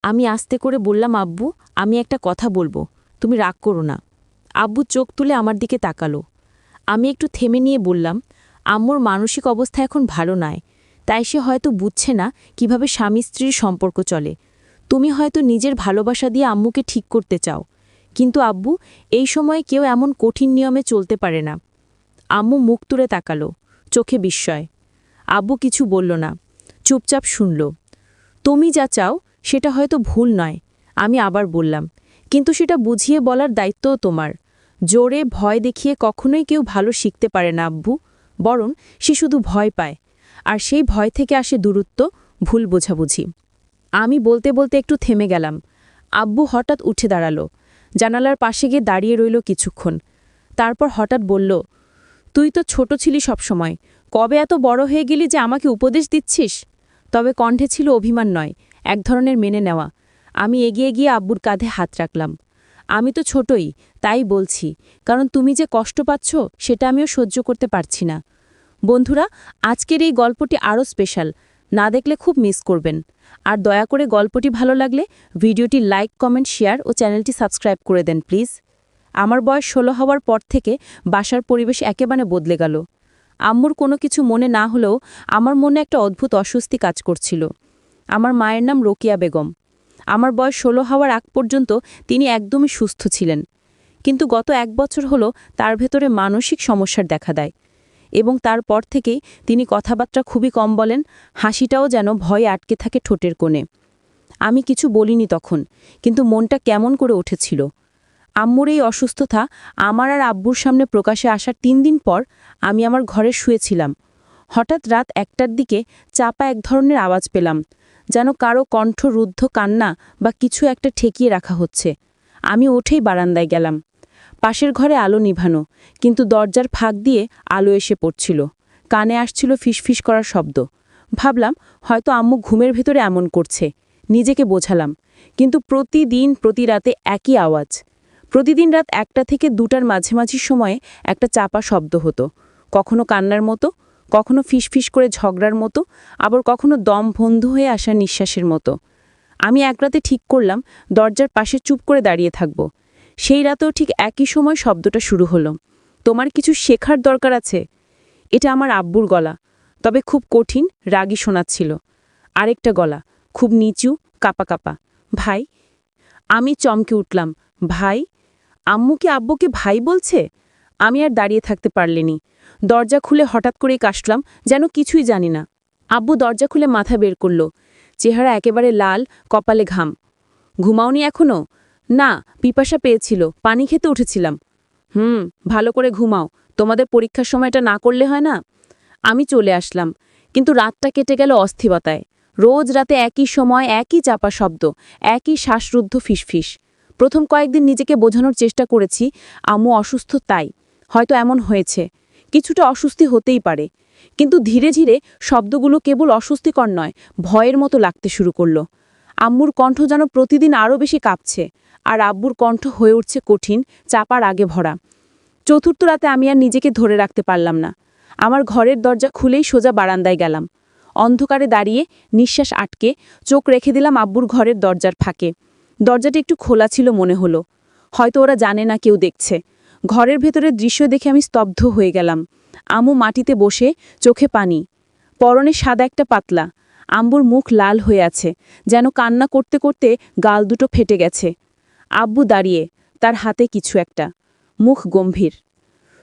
আমি আস্তে করে বললাম, আব্বু, আমি একটা কথা বলবো, তুমি রাগ করো না। আব্বু চোখ তুলে আমার দিকে তাকালো। আমি একটু থেমে নিয়ে বললাম, আম্মুর মানসিক অবস্থা এখন ভালো নয়, তাই সে হয়তো বুঝছে না কিভাবে স্বামী স্ত্রীর সম্পর্ক চলে। তুমি হয়তো নিজের ভালোবাসা দিয়ে আম্মুকে ঠিক করতে চাও, কিন্তু আব্বু, এই সময়ে কেউ এমন কঠিন নিয়মে চলতে পারে না। আম্মু মুখ তুলে তাকালো, চোখে বিস্ময়। আব্বু কিছু বলল না, চুপচাপ শুনল। তুমি যা চাও সেটা হয়তো ভুল নয়, আমি আবার বললাম, কিন্তু সেটা বুঝিয়ে বলার দায়িত্বও তোমার। জোরে ভয় দেখিয়ে কখনোই কেউ ভালো শিখতে পারে না আব্বু, বরং সে শুধু ভয় পায়, আর সেই ভয় থেকে আসে দূরত্ব, ভুল বোঝাবুঝি। আমি বলতে বলতে একটু থেমে গেলাম। আব্বু হঠাৎ উঠে দাঁড়ালো, জানালার পাশে গিয়ে দাঁড়িয়ে রইল কিছুক্ষণ। তারপর হঠাৎ বলল, তুই তো ছোট ছিলি সবসময়, কবে এত বড় হয়ে গেলি যে আমাকে উপদেশ দিচ্ছিস? তবে কণ্ঠে ছিল অভিমান নয়, এক ধরনের মেনে নেওয়া। আমি এগিয়ে গিয়ে আব্বুর কাঁধে হাত রাখলাম। আমি তো ছোটই, তাই বলছি, কারণ তুমি যে কষ্ট পাচ্ছ সেটা আমিও সহ্য করতে পারছি না। বন্ধুরা, আজকের এই গল্পটি আরও স্পেশাল, না দেখলে খুব মিস করবেন। আর দয়া করে গল্পটি ভালো লাগলে ভিডিওটি লাইক, কমেন্ট, শেয়ার ও চ্যানেলটি সাবস্ক্রাইব করে দেন প্লিজ। আমার বয়স ১৬ হওয়ার পর থেকে বাসার পরিবেশ একেবারে বদলে গেল। আম্মুর কোনো কিছু মনে না হলেও আমার মনে একটা অদ্ভুত অস্বস্তি কাজ করছিল। আমার মায়ের নাম রোকিয়া বেগম। আমার বয়স ১৬ হওয়ার আগ পর্যন্ত তিনি একদমই সুস্থ ছিলেন, কিন্তু গত ১ বছর হলো তার ভেতরে মানসিক সমস্যার দেখা দেয়, এবং তারপর থেকেই তিনি কথাবার্তা খুবই কম বলেন, হাসিটাও যেন ভয়ে আটকে থাকে ঠোঁটের কোণে। আমি কিছু বলিনি তখন, কিন্তু মনটা কেমন করে উঠেছিল। আম্মুর এই অসুস্থতা আমার আর আব্বুর সামনে প্রকাশে আসার ৩ দিন পর আমি আমার ঘরে শুয়েছিলাম। হঠাৎ রাত ১টার দিকে চাপা এক ধরনের আওয়াজ পেলাম, যেন কারো কণ্ঠ রুদ্ধ কান্না বা কিছু একটা ঠেকিয়ে রাখা হচ্ছে। আমি উঠেই বারান্দায় গেলাম। পাশের ঘরে আলো নিভানো, কিন্তু দরজার ফাঁক দিয়ে আলো এসে পড়ছিল। কানে আসছিল ফিসফিস করার শব্দ। ভাবলাম হয়তো আম্মু ঘুমের ভেতরে এমন করছে। নিজেকে বোঝালাম, কিন্তু প্রতিদিন প্রতি রাতে একই আওয়াজ। প্রতিদিন রাত ১টা থেকে ২টার মাঝামাঝি সময়ে একটা চাপা শব্দ হতো, কখনো কান্নার মতো, কখনো ফিসফিস করে ঝগড়ার মতো, আবার কখনো দম বন্ধ হয়ে আসা নিঃশ্বাসের মতো। আমি এক রাতে ঠিক করলাম দরজার পাশে চুপ করে দাঁড়িয়ে থাকব। সেই রাতেও ঠিক একই সময় শব্দটা শুরু হলো, তোমার কিছু শেখার দরকার আছে। এটা আমার আব্বুর গলা, তবে খুব কঠিন, রাগী শোনাচ্ছিল। আরেকটা গলা, খুব নিচু, কাপা কাপা, ভাই। আমি চমকে উঠলাম, ভাই? আম্মু কি আব্বুকে ভাই বলছে? আমি আর দাঁড়িয়ে থাকতে পারলেনি। দরজা খুলে হঠাৎ করেই কাশলাম, যেন কিছুই জানি না। আব্বু দরজা খুলে মাথা বের করল, চেহারা একেবারে লাল, কপালে ঘাম। ঘুমাওনি এখনো? না, পিপাসা পেয়েছিল, পানি খেতে উঠেছিলাম। ভালো করে ঘুমাও, তোমাদের পরীক্ষার সময়টা না করলে হয় না। আমি চলে আসলাম, কিন্তু রাতটা কেটে গেল অস্থিরতায়। রোজ রাতে একই সময়, একই চাপা শব্দ, একই শ্বাসরুদ্ধ ফিসফিস। প্রথম কয়েকদিন নিজেকে বোঝানোর চেষ্টা করেছি, আম্মু অসুস্থ তাই, হয়তো এমন হয়েছে, কিছুটা অস্বস্তি হতেই পারে। কিন্তু ধীরে ধীরে শব্দগুলো কেবল অস্বস্তিকর নয়, ভয়ের মতো লাগতে শুরু করলো। আম্মুর কণ্ঠ যেন প্রতিদিন আরও বেশি কাঁপছে, আর আব্বুর কণ্ঠ হয়ে উঠছে কঠিন, চাপার আগে ভরা। চতুর্থ রাতে আমি আর নিজেকে ধরে রাখতে পারলাম না। আমার ঘরের দরজা খুলেই সোজা বারান্দায় গেলাম। অন্ধকারে দাঁড়িয়ে, নিঃশ্বাস আটকে, চোখ রেখে দিলাম আব্বুর ঘরের দরজার ফাঁকে। দরজাটা একটু খোলা ছিল মনে হলো, হয়তো ওরা জানে না কেউ দেখছে। ঘরের ভেতরের দৃশ্য দেখে আমি স্তব্ধ হয়ে গেলাম। আম্মু মাটিতে বসে, চোখে পানি, পরনে সাদা একটা পাতলা। আম্বুর মুখ লাল হয়ে আছে, যেন কান্না করতে করতে গাল দুটো ফেটে গেছে। আব্বু দাঁড়িয়ে, তার হাতে কিছু একটা, মুখ গম্ভীর।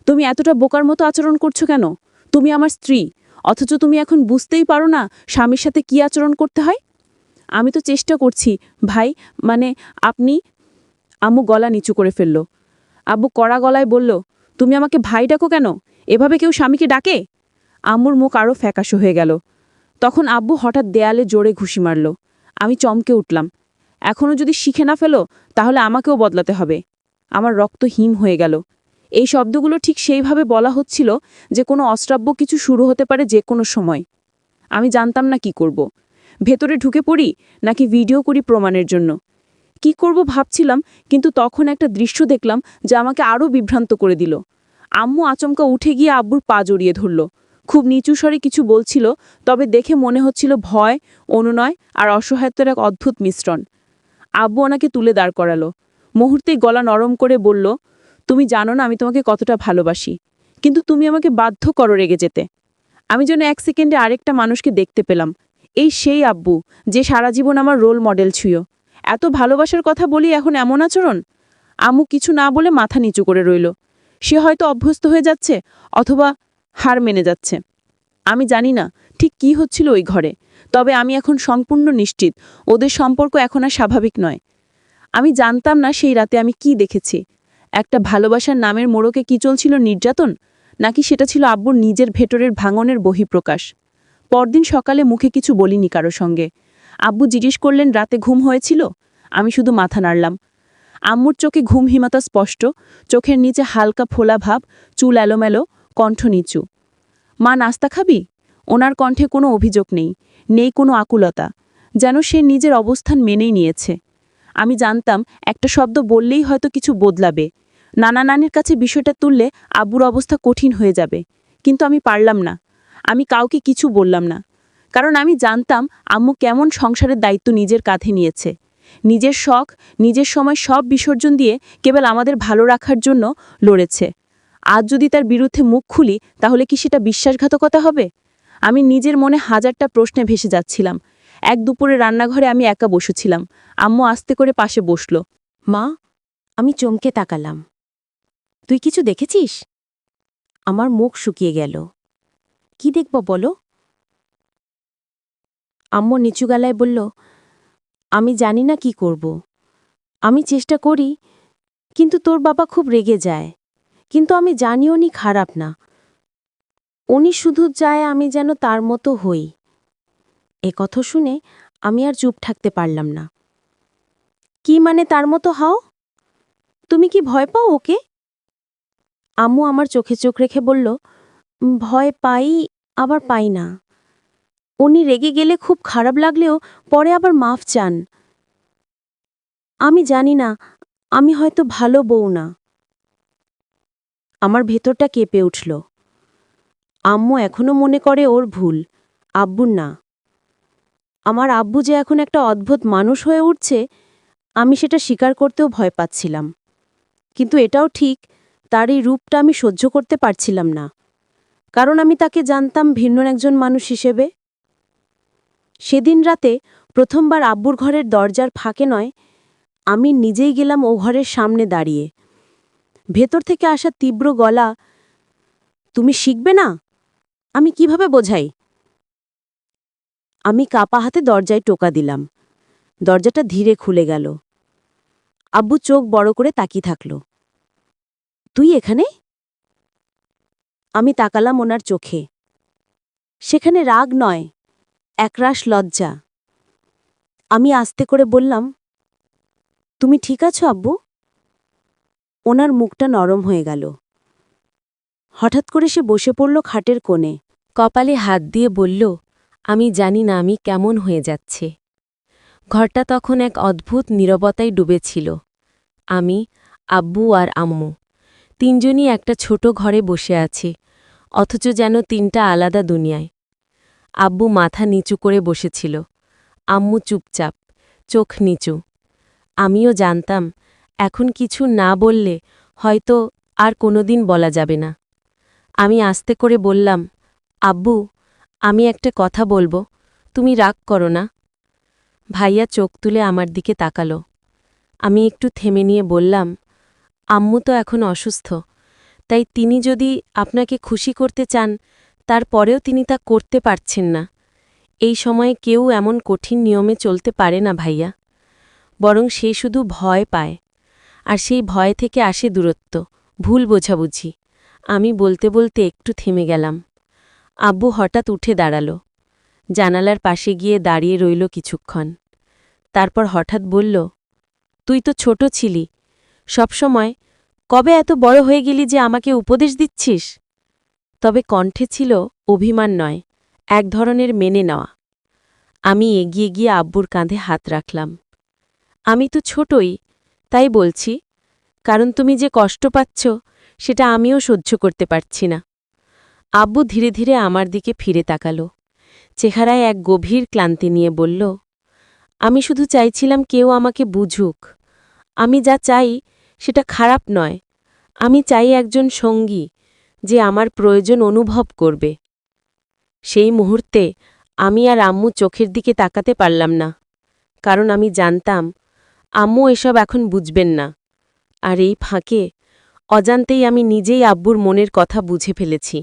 তুমি এতটা বোকার মতো আচরণ করছো কেন? তুমি আমার স্ত্রী, অথচ তুমি এখন বুঝতেই পারো না স্বামীর সাথে কী আচরণ করতে হয়? আমি তো চেষ্টা করছি, ভাই, মানে আপনি। আম্মু গলা নিচু করে ফেলল। আব্বু কড়া গলায় বলল, তুমি আমাকে ভাই ডাকো কেন? এভাবে কেউ স্বামীকে ডাকে? আম্মুর মুখ আরও ফ্যাকাশো হয়ে গেল। তখন আব্বু হঠাৎ দেয়ালে জোরে ঘুষি মারল। আমি চমকে উঠলাম। এখনও যদি শিখে না ফেলো, তাহলে আমাকেও বদলাতে হবে। আমার রক্ত হিম হয়ে গেল। এই শব্দগুলো ঠিক সেইভাবে বলা হচ্ছিল যে কোনো অশ্রাব্য কিছু শুরু হতে পারে যে কোনো সময়। আমি জানতাম না কি করব। ভেতরে ঢুকে পড়ি, নাকি ভিডিও করি প্রমাণের জন্য। কি করব ভাবছিলাম, কিন্তু তখন একটা দৃশ্য দেখলাম যা আমাকে আরও বিভ্রান্ত করে দিল। আম্মু আচমকা উঠে গিয়ে আব্বুর পা জড়িয়ে ধরল। খুব নিচু স্বরে কিছু বলছিল, তবে দেখে মনে হচ্ছিল ভয়, অনুনয় আর অসহায়ত্বের এক অদ্ভুত মিশ্রণ। আব্বু ওনাকে তুলে দাঁড় করালো। মুহূর্তেই গলা নরম করে বলল, তুমি জানো না আমি তোমাকে কতটা ভালোবাসি, কিন্তু তুমি আমাকে বাধ্য করো রেগে যেতে। আমি যেন 1 সেকেন্ডে আরেকটা মানুষকে দেখতে পেলাম। এই সেই আব্বু, যে সারা জীবন আমার রোল মডেল ছিল। এত ভালোবাসার কথা বলি এখন এমন আচরণ। আম্মু কিছু না বলে মাথা নিচু করে রইল। সে হয়তো অভ্যস্ত হয়ে যাচ্ছে, অথবা হার মেনে যাচ্ছে। আমি জানি না ঠিক কি হচ্ছিল ওই ঘরে, তবে আমি এখন সম্পূর্ণ নিশ্চিত ওদের সম্পর্ক এখন আর স্বাভাবিক নয়। আমি জানতাম না সেই রাতে আমি কি দেখেছি। একটা ভালোবাসার নামের মোড়কে কি চলছিল, নির্যাতন, নাকি সেটা ছিল আব্বুর নিজের ভেতরের ভাঙনের বহিঃপ্রকাশ। পরদিন সকালে মুখে কিছু বলিনি কারো সঙ্গে। আব্বু জিজ্ঞেস করলেন রাতে ঘুম হয়েছিল। আমি শুধু মাথা নাড়লাম। আম্মুর চোখে ঘুমহীনতা স্পষ্ট, চোখের নিচে হালকা ফোলা ভাব, চুল এলোমেলো, কণ্ঠ নিচু। মা, নাস্তা খাবি? ওনার কণ্ঠে কোনো অভিযোগ নেই, নেই কোনো আকুলতা, যেন সে নিজের অবস্থান মেনেই নিয়েছে। আমি জানতাম একটা শব্দ বললেই হয়তো কিছু বদলাবে। নানা নানির কাছে বিষয়টা তুললে আব্বুর অবস্থা কঠিন হয়ে যাবে, কিন্তু আমি পারলাম না। আমি কাউকে কিছু বললাম না, কারণ আমি জানতাম আম্মু কেমন সংসারের দায়িত্ব নিজের কাঁধে নিয়েছে। নিজের শখ, নিজের সময় সব বিসর্জন দিয়ে কেবল আমাদের ভালো রাখার জন্য লড়েছে। আজ যদি তার বিরুদ্ধে মুখ খুলি, তাহলে কি সেটা বিশ্বাসঘাতকতা হবে? আমি নিজের মনে হাজারটা প্রশ্নে ভেসে যাচ্ছিলাম। এক দুপুরে রান্নাঘরে আমি একা বসেছিলাম। আম্মু আস্তে করে পাশে বসল। মা, আমি চমকে তাকালাম। তুই কিছু দেখেছিস? আমার মুখ শুকিয়ে গেল। কি দেখব বলো? আম্মু নিচু গলায় বলল, আমি জানি না কি করব। আমি চেষ্টা করি, কিন্তু তোর বাবা খুব রেগে যায়। কিন্তু আমি জানি উনি খারাপ না। উনি শুধু চায় আমি যেন তার মতো হই। এ কথা শুনে আমি আর চুপ থাকতে পারলাম না। কি মানে তার মতো হও? তুমি কি ভয় পাও ওকে? আম্মু আমার চোখে চোখ রেখে বলল, ভয় পাই, আবার পাই না। উনি রেগে গেলে খুব খারাপ লাগলেও পরে আবার মাফ চান। আমি জানি না, আমি হয়তো ভালো বউ না। আমার ভেতরটা কেঁপে উঠল। আম্মু এখনো মনে করে ওর ভুল, আব্বুর না। আমার আব্বু যে এখন একটা অদ্ভুত মানুষ হয়ে উঠছে, আমি সেটা স্বীকার করতেও ভয় পাচ্ছিলাম। কিন্তু এটাও ঠিক, তার এই রূপটা আমি সহ্য করতে পারছিলাম না, কারণ আমি তাকে জানতাম ভিন্ন একজন মানুষ হিসেবে। সেদিন রাতে প্রথমবার আব্বুর ঘরের দরজার ফাঁকে নয়, আমি নিজেই গেলাম ও ঘরের সামনে দাঁড়িয়ে। ভেতর থেকে আসা তীব্র গলা, তুমি শিখবে না? আমি কিভাবে বোঝাই? আমি কাপা হাতে দরজায় টোকা দিলাম। দরজাটা ধীরে খুলে গেল। আব্বু চোখ বড় করে তাকিয়ে থাকল। তুই এখানে? আমি তাকালাম ওনার চোখে। সেখানে রাগ নয়, একরাশ লজ্জা। আমি আস্তে করে বললাম, তুমি ঠিক আছো আব্বু? ওনার মুখটা নরম হয়ে গেল। হঠাৎ করে সে বসে পড়ল খাটের কোণে, কপালে হাত দিয়ে বলল, আমি জানি না আমি কেমন হয়ে যাচ্ছে। ঘরটা তখন এক অদ্ভুত নীরবতায় ডুবেছিল। আমি, আব্বু আর আম্মু তিনজনই একটা ছোট ঘরে বসে আছি, অথচ যেন তিনটা আলাদা দুনিয়ায়। আব্বু মাথা নিচু করে বসেছিল, আম্মু চুপচাপ, চোখ নিচু। আমিও জানতাম এখন কিছু না বললে হয়তো আর কোনোদিন বলা যাবে না। আমি আস্তে করে বললাম, আব্বু, আমি একটা কথা বলবো, তুমি রাগ করো না? ভাইয়া চোখ তুলে আমার দিকে তাকালো। আমি একটু থেমে নিয়ে বললাম, আম্মু তো এখন অসুস্থ, তাই তিনি যদি আপনাকে খুশি করতে চান, তারপরেও তিনি তা করতে পারছেন না। এই সময়ে কেউ এমন কঠিন নিয়মে চলতে পারে না ভাইয়া, বরং সে শুধু ভয় পায়, আর সেই ভয় থেকে আসে দূরত্ব, ভুল বোঝাবুঝি। আমি বলতে বলতে একটু থেমে গেলাম। আব্বু হঠাৎ উঠে দাঁড়াল, জানালার পাশে গিয়ে দাঁড়িয়ে রইল কিছুক্ষণ। তারপর হঠাৎ বলল, তুই তো ছোট ছিলি সবসময়, কবে এত বড় হয়ে গেলি যে আমাকে উপদেশ দিচ্ছিস? তবে কণ্ঠে ছিল অভিমান নয়, এক ধরনের মেনে নেওয়া। আমি এগিয়ে গিয়ে আব্বুর কাঁধে হাত রাখলাম। আমি তো ছোটই, তাই বলছি, কারণ তুমি যে কষ্ট পাচ্ছ সেটা আমিও সহ্য করতে পারছি না। আব্বু ধীরে ধীরে আমার দিকে ফিরে তাকালো, চেহারায় এক গভীর ক্লান্তি নিয়ে বলল, আমি শুধু চাইছিলাম কেউ আমাকে বুঝুক। আমি যা চাই সেটা খারাপ নয়। আমি চাই একজন সঙ্গী যে আমার প্রয়োজন অনুভব করবে। সেই মুহূর্তে আমি আর আম্মু চোখের দিকে তাকাতে পারলাম না, কারণ আমি জানতাম আম্মু এসব এখন বুঝবেন না। আর এই ফাঁকে অজান্তেই আমি নিজেই আব্বুর মনের কথা বুঝে ফেলেছি,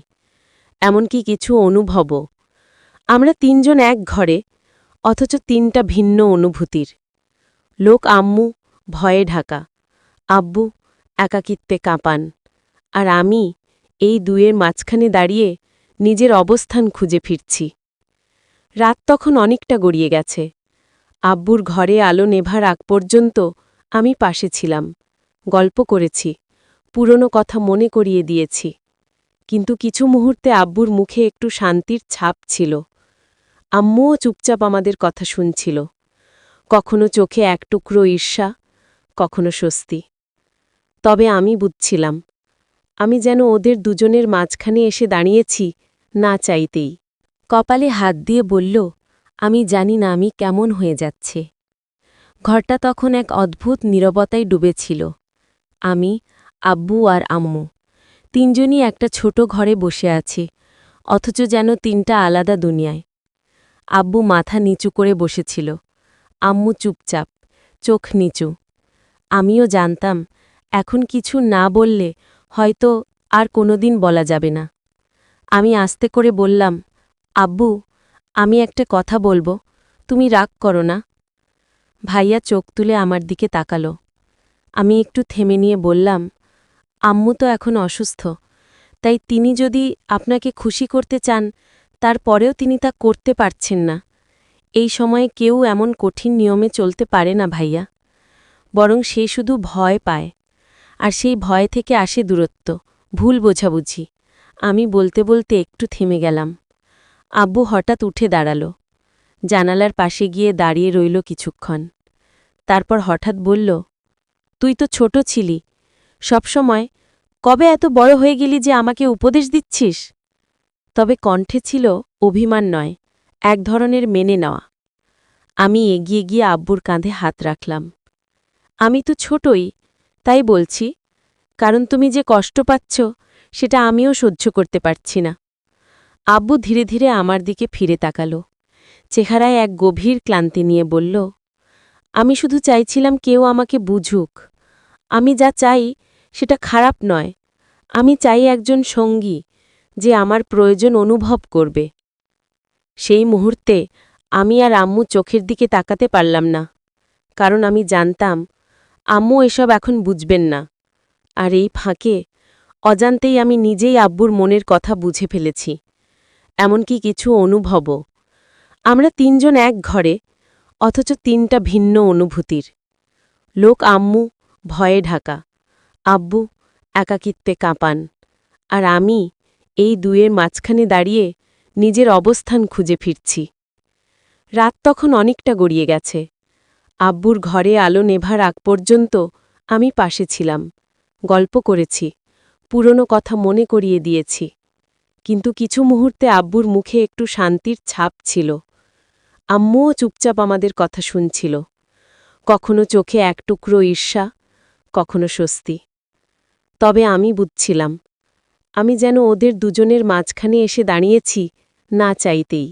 এমনকি কিছু অনুভবও। আমরা তিনজন এক ঘরে, অথচ তিনটা ভিন্ন অনুভূতির। লোক আম্মু ভয়ে ঢাকা, আব্বু একাকিত্বে কাঁপান, আর আমি এই দুয়ের মাঝখানে দাঁড়িয়ে নিজের অবস্থান খুঁজে ফিরছি। রাত তখন অনেকটা গড়িয়ে গেছে। আব্বুর ঘরে আলো নেভার আগ পর্যন্ত আমি পাশে ছিলাম, গল্প করেছি, পুরনো কথা মনে করিয়ে দিয়েছি। কিন্তু কিছু মুহূর্তে আব্বুর মুখে একটু শান্তির ছাপ ছিল। আম্মুও চুপচাপ আমাদের কথা শুনছিল, কখনো চোখে এক টুকরো ঈর্ষা, কখনো স্বস্তি। তবে আমি বুঝছিলাম, আমি যেন ওদের দুজনের মাঝখানে এসে দাঁড়িয়েছি, না চাইতেই। কপালে হাত দিয়ে বলল, আমি জানি না আমি কেমন হয়ে যাচ্ছে। ঘরটা তখন এক অদ্ভুত নীরবতায় ডুবেছিল। আমি, আব্বু আর আম্মু তিনজনই একটা ছোট ঘরে বসে আছি, অথচ যেন তিনটা আলাদা দুনিয়ায়। আব্বু মাথা নিচু করে বসেছিল, আম্মু চুপচাপ, চোখ নিচু। আমিও জানতাম এখন কিছু না বললে হয়তো আর কোনোদিন বলা যাবে না। আমি আস্তে করে বললাম, আব্বু, আমি একটা কথা বলবো, তুমি রাগ করো না? ভাইয়া চোখ তুলে আমার দিকে তাকালো। আমি একটু থেমে নিয়ে বললাম, আম্মু তো এখন অসুস্থ, তাই তিনি যদি আপনাকে খুশি করতে চান, তারপরেও তিনি তা করতে পারছেন না। এই সময়ে কেউ এমন কঠিন নিয়মে চলতে পারে না ভাইয়া, বরং সে শুধু ভয় পায়, আর সেই ভয় থেকে আসে দূরত্ব, ভুল বোঝাবুঝি। আমি বলতে বলতে একটু থেমে গেলাম। আব্বু হঠাৎ উঠে দাঁড়াল, জানালার পাশে গিয়ে দাঁড়িয়ে রইল কিছুক্ষণ। তারপর হঠাৎ বলল, তুই তো ছোট ছিলি সবসময়, কবে এত বড় হয়ে গেলি যে আমাকে উপদেশ দিচ্ছিস? তবে কণ্ঠে ছিল অভিমান নয়, এক ধরনের মেনে নেওয়া। আমি এগিয়ে গিয়ে আব্বুর কাঁধে হাত রাখলাম। আমি তো ছোটই, তাই বলছি, কারণ তুমি যে কষ্ট পাচ্ছ সেটা আমিও সহ্য করতে পারছি না। আব্বু ধীরে ধীরে আমার দিকে ফিরে তাকালো, চেহারায় এক গভীর ক্লান্তি নিয়ে বলল, আমি শুধু চাইছিলাম কেউ আমাকে বুঝুক। আমি যা চাই সেটা খারাপ নয়। আমি চাই একজন সঙ্গী যে আমার প্রয়োজন অনুভব করবে। সেই মুহূর্তে আমি আর আম্মু চোখের দিকে তাকাতে পারলাম না, কারণ আমি জানতাম আম্মু এসব এখন বুঝবেন না। আর এই ফাঁকে অজান্তেই আমি নিজেই আব্বুর মনের কথা বুঝে ফেলেছি, এমনকি কিছু অনুভবও। আমরা তিনজন এক ঘরে, অথচ তিনটা ভিন্ন অনুভূতির। লোক আম্মু ভয়ে ঢাকা, আব্বু একাকিত্বে কাঁপান, আর আমি এই দুয়ের মাঝখানে দাঁড়িয়ে নিজের অবস্থান খুঁজে ফিরছি। রাত তখন অনেকটা গড়িয়ে গেছে। আব্বুর ঘরে আলো নেভার আগ পর্যন্ত আমি পাশে ছিলাম, গল্প করেছি, পুরনো কথা মনে করিয়ে দিয়েছি। কিন্তু কিছু মুহূর্তে আব্বুর মুখে একটু শান্তির ছাপ ছিল। আম্মুও চুপচাপ আমাদের কথা শুনছিল, কখনো চোখে এক টুকরো ঈর্ষা, কখনো স্বস্তি। তবে আমি বুঝছিলাম, আমি যেন ওদের দুজনের মাঝখানে এসে দাঁড়িয়েছি, না চাইতেই।